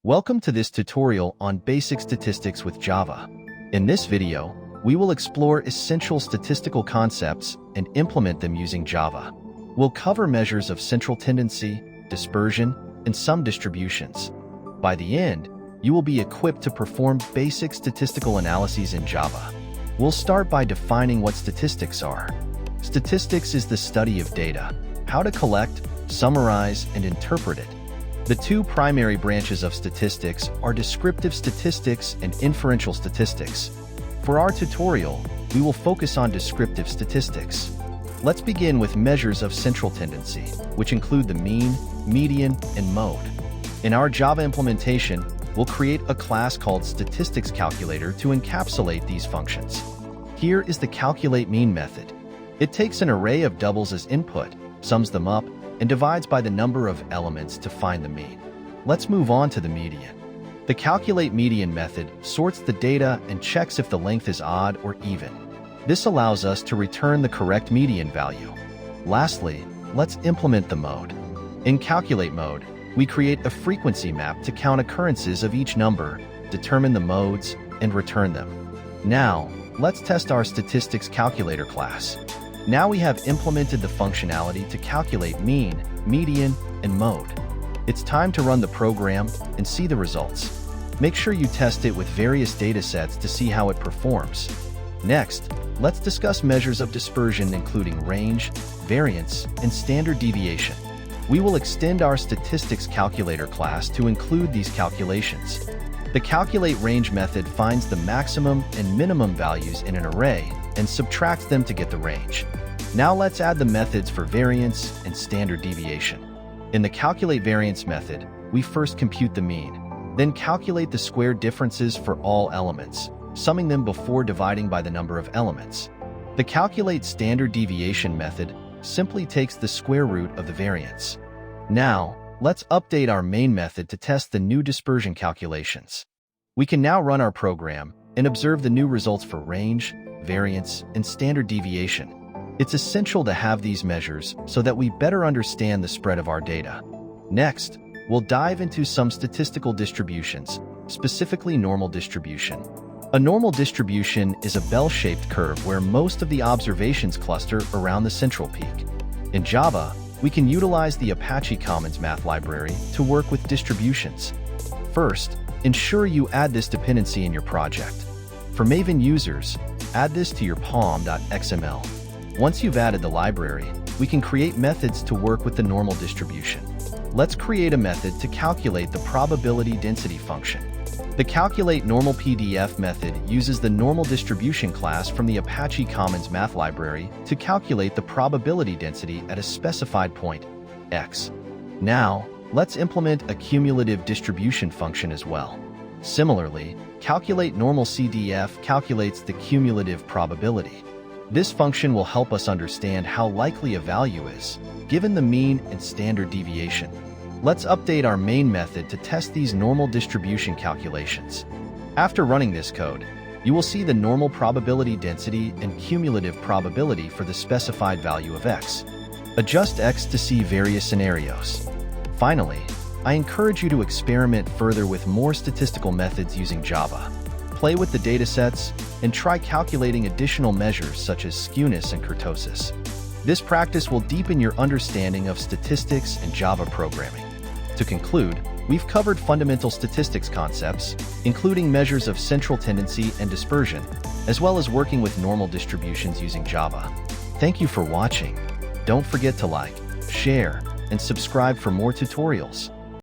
Welcome to this tutorial on basic statistics with Java. In this video, we will explore essential statistical concepts and implement them using Java. We'll cover measures of central tendency, dispersion, and sum distributions. By the end, you will be equipped to perform basic statistical analyses in Java. We'll start by defining what statistics are. Statistics is the study of data, how to collect, summarize, and interpret it. The two primary branches of statistics are descriptive statistics and inferential statistics. For our tutorial, we will focus on descriptive statistics. Let's begin with measures of central tendency, which include the mean, median, and mode. In our Java implementation, we'll create a class called Statistics Calculator to encapsulate these functions. Here is the calculate mean method. It takes an array of doubles as input, sums them up, and divides by the number of elements to find the mean. Let's move on to the median. The calculate median method sorts the data and checks if the length is odd or even. This allows us to return the correct median value. Lastly, let's implement the mode. In calculate mode, we create a frequency map to count occurrences of each number, determine the modes, and return them. Now, let's test our statistics calculator class. Now we have implemented the functionality to calculate mean, median, and mode. It's time to run the program and see the results. Make sure you test it with various datasets to see how it performs. Next, let's discuss measures of dispersion including range, variance, and standard deviation. We will extend our statistics calculator class to include these calculations. The calculate range method finds the maximum and minimum values in an array and subtracts them to get the range. Now let's add the methods for variance and standard deviation. In the calculate variance method, we first compute the mean, then calculate the square differences for all elements, summing them before dividing by the number of elements. The calculate standard deviation method simply takes the square root of the variance. Now, let's update our main method to test the new dispersion calculations. We can now run our program and observe the new results for range, variance, and standard deviation. It's essential to have these measures so that we better understand the spread of our data. Next, we'll dive into some statistical distributions, specifically normal distribution. A normal distribution is a bell-shaped curve where most of the observations cluster around the central peak. In Java, we can utilize the Apache Commons Math library to work with distributions. First, ensure you add this dependency in your project. For Maven users, add this to your pom.xml. Once you've added the library, we can create methods to work with the normal distribution. Let's create a method to calculate the probability density function. The calculate normal PDF method uses the normal distribution class from the Apache Commons Math library to calculate the probability density at a specified point, x. Now, let's implement a cumulative distribution function as well. Similarly, calculate normal CDF calculates the cumulative probability. This function will help us understand how likely a value is, given the mean and standard deviation. Let's update our main method to test these normal distribution calculations. After running this code, you will see the normal probability density and cumulative probability for the specified value of x. Adjust x to see various scenarios. Finally, I encourage you to experiment further with more statistical methods using Java. Play with the datasets and try calculating additional measures such as skewness and kurtosis. This practice will deepen your understanding of statistics and Java programming. To conclude, we've covered fundamental statistics concepts, including measures of central tendency and dispersion, as well as working with normal distributions using Java. Thank you for watching. Don't forget to like, share, and subscribe for more tutorials.